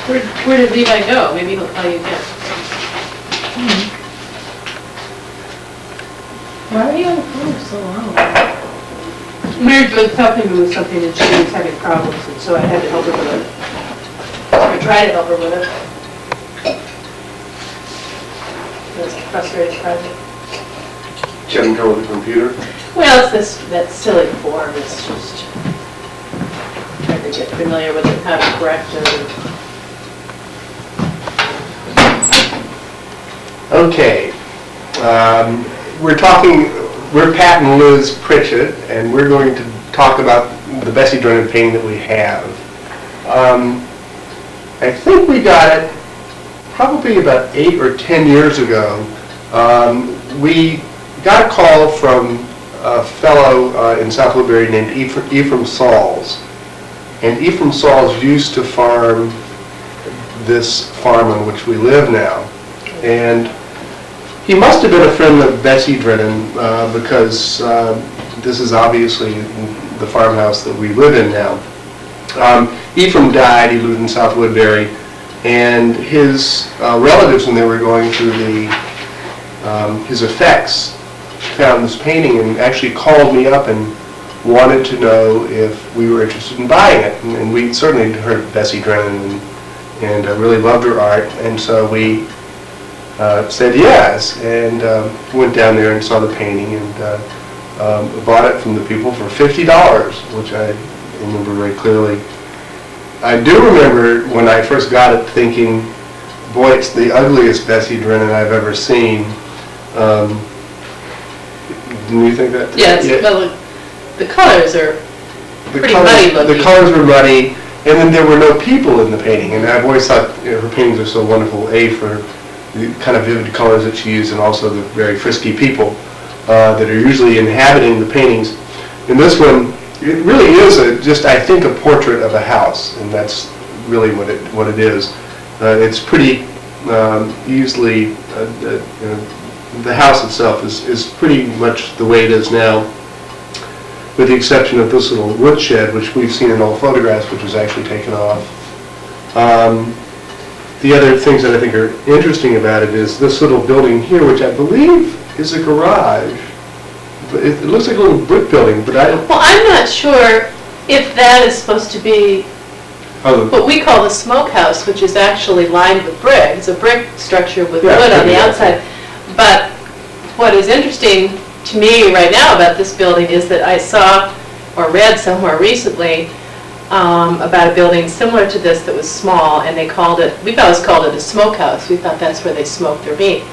Where did Levi go? Maybe he'll call you again. Why are you on the phone for so long? Mary was helping me with something and she was having problems, and so I had to help her with it. Or try to help her with it. It was a frustrating project. Having trouble with the computer? Well, it's that silly form. It's just trying to get familiar with it, how to correct it. Okay. We're Pat and Liz Pritchett, and we're going to talk about the Bressie Drennan painting that we have. I think we got it probably about 8 or 10 years ago. We got a call from a fellow in South Woodbury named Ephraim Sauls. And Ephraim Sauls used to farm this farm on which we live now. And he must have been a friend of Bressie Drennan because this is obviously the farmhouse that we live in now. Ephraim died, he lived in South Woodbury, and his relatives, when they were going through his effects, found this painting and actually called me up and wanted to know if we were interested in buying it. And we certainly heard of Bressie Drennan and really loved her art, and so we said yes, and went down there and saw the painting and bought it from the people for $50, which I remember very clearly. I do remember when I first got it thinking, boy, it's the ugliest Bressie Drennan I've ever seen. Didn't you think that? Yes, yeah. Well, the colors are pretty muddy looking. The colors were muddy, and then there were no people in the painting, and I've always thought her paintings are so wonderful, A, for the kind of vivid colors that she used, and also the very frisky people that are usually inhabiting the paintings. In this one, it really is just, I think, a portrait of a house, and that's really what it is. It's pretty easily, the house itself is pretty much the way it is now, with the exception of this little woodshed, which we've seen in old photographs, which was actually taken off. The other things that I think are interesting about it is this little building here, which I believe is a garage. But it looks like a little brick building, but I don't... Well, I'm not sure if that is supposed to be what we call the smokehouse, which is actually lined with brick. It's a brick structure with wood on the outside. But what is interesting to me right now about this building is that I saw or read somewhere recently about a building similar to this that was small, and we've always called it a smokehouse. We thought that's where they smoked their meat.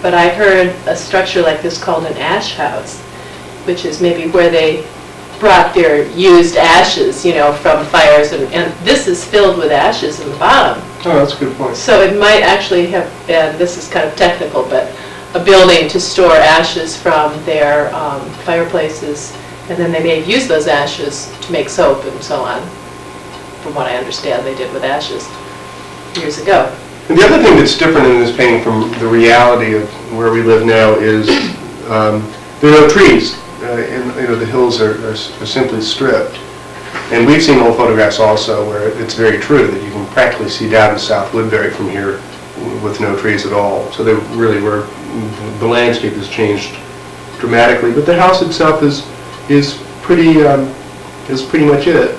But I heard a structure like this called an ash house, which is maybe where they brought their used ashes, from fires, and this is filled with ashes in the bottom. Oh, that's a good point. So it might actually have been, this is kind of technical, but a building to store ashes from their fireplaces, and then they may have used those ashes to make soap and so on, from what I understand they did with ashes years ago. And the other thing that's different in this painting from the reality of where we live now is there are no trees. The hills are simply stripped. And we've seen old photographs also where it's very true that you can practically see down to South Woodbury from here with no trees at all. So they really were, the landscape has changed dramatically, but the house itself is pretty much it.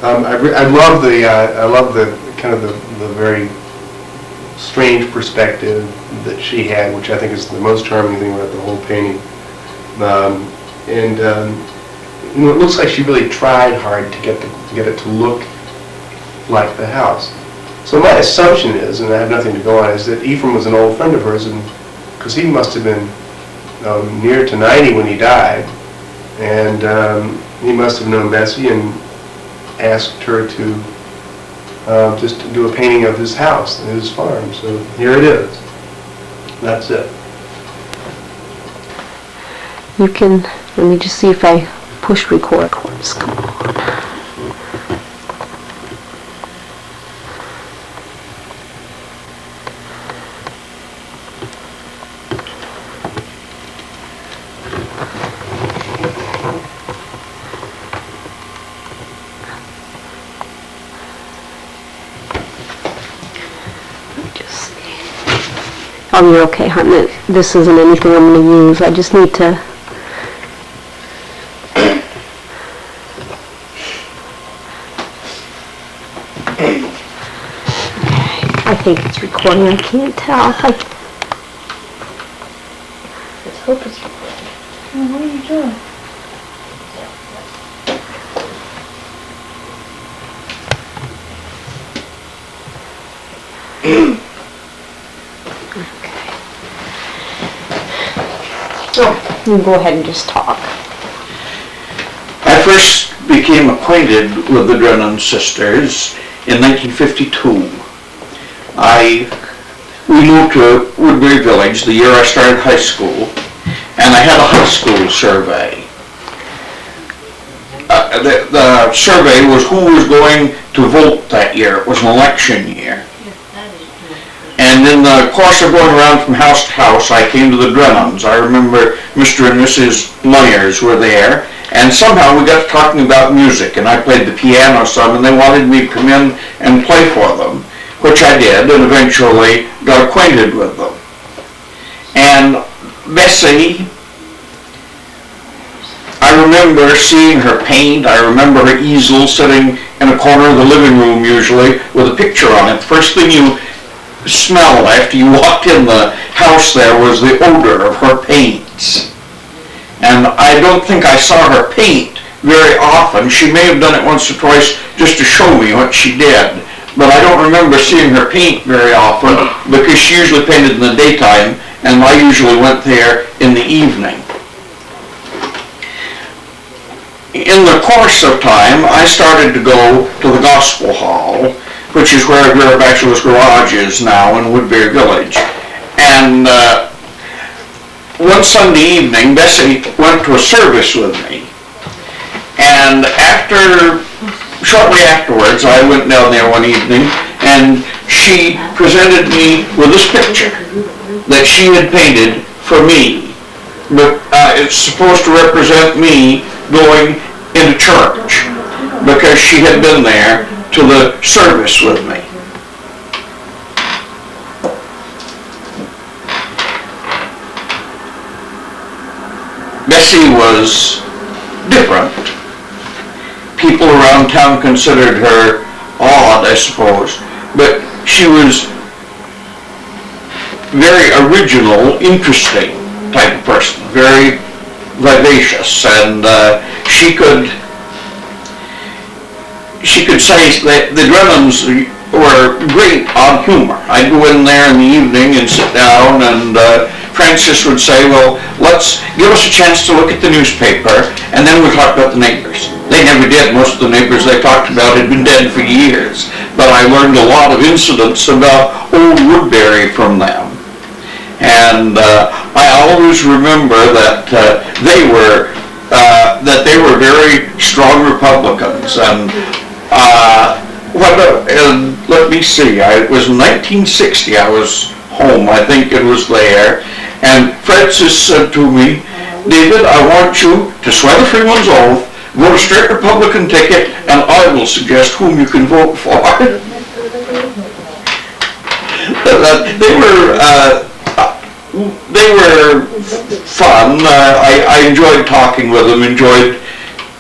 I love the kind of the very strange perspective that she had, which I think is the most charming thing about the whole painting. It looks like she really tried hard to get it to look like the house. So my assumption is, and I have nothing to go on, is that Ephraim was an old friend of hers, and because he must have been near to 90 when he died, and he must have known Bressie and asked her to just do a painting of his house and his farm. So here it is. That's it. You can, let me just see if I push record. Let's come on. Oh, you're okay, hon. This isn't anything I'm going to use. I just need to... I think it's recording. I can't tell. Let's hope it's recording. What are you doing? You can go ahead and just talk. I first became acquainted with the Drennan sisters in 1952. We moved to Woodbury Village the year I started high school, and I had a high school survey. The survey was who was going to vote that year. It was an election year. And in the course of going around from house to house, I came to the Drennans. I remember Mr. and Mrs. Myers were there, and somehow we got talking about music, and I played the piano some, and they wanted me to come in and play for them, which I did, and eventually got acquainted with them. And Bessie, I remember seeing her paint. I remember her easel sitting in a corner of the living room usually with a picture on it. The first thing you smell after you walked in the house there was the odor of her paints. And I don't think I saw her paint very often. She may have done it once or twice just to show me what she did, but I don't remember seeing her paint very often because she usually painted in the daytime and I usually went there in the evening. In the course of time, I started to go to the Gospel Hall, which is where Vera Bachelor's Garage is now in Woodbury Village. And one Sunday evening, Bessie went to a service with me. And shortly afterwards, I went down there one evening, and she presented me with this picture that she had painted for me. But it's supposed to represent me going into church, because she had been there to the service with me. Bessie was different. People around town considered her odd, I suppose, but she was very original, interesting type of person, very vivacious, and she could say that the Drennans were great on humor. I'd go in there in the evening and sit down, and Francis would say, well, give us a chance to look at the newspaper, and then we'll talk about the neighbors. They never did. Most of the neighbors they talked about had been dead for years, but I learned a lot of incidents about old Woodbury from them. And I always remember that they were very strong Republicans. And let me see, it was 1960 I was home, I think it was there, and Francis said to me, David, I want you to swear the Freeman's Oath, vote a straight Republican ticket, and I will suggest whom you can vote for. They were fun. I enjoyed talking with them, enjoyed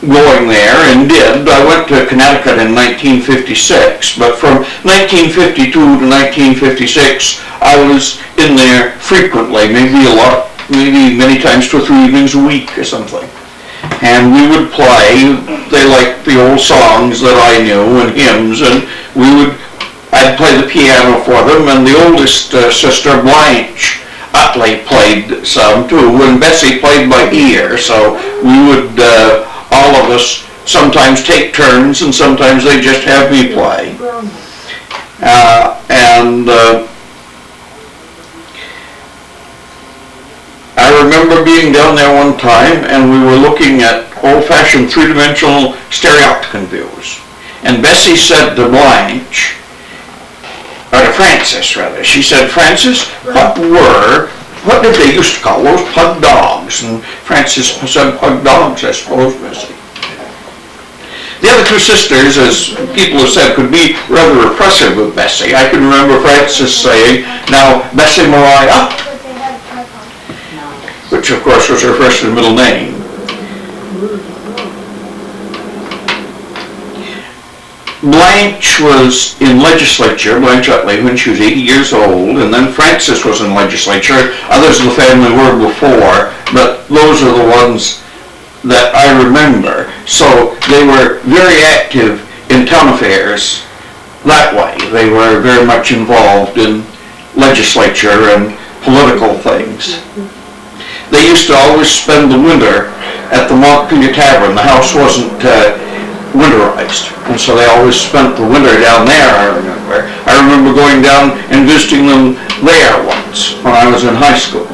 going there, and did. I went to Connecticut in 1956, but from 1952 to 1956, I was in there frequently, maybe many times 2 or 3 evenings a week or something. And we would play. They liked the old songs that I knew and hymns, and I'd play the piano for them, and the oldest sister, Blanche Utley, played some too, and Bessie played by ear, so we would, all of us, sometimes take turns, and sometimes they just have me play. I remember being down there one time, and we were looking at old-fashioned three-dimensional stereopticon views. And Bessie said to Blanche, or to Francis rather, she said, Francis, what did they used to call those pug dogs? And Francis said, pug dogs, I suppose, Bessie. The other two sisters, as people have said, could be rather oppressive with Bessie. I can remember Frances saying, "Now, Bessie Mariah," which of course was her first and middle name. Blanche was in legislature, Blanche Utley, when she was 80 years old, and then Frances was in legislature. Others of the family were before, but those are the ones that I remember. So they were very active in town affairs that way. They were very much involved in legislature and political things. They used to always spend the winter at the Montpelier Tavern. The house wasn't winterized, and so they always spent the winter down there, I remember. I remember going down and visiting them there once when I was in high school.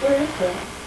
Where is that?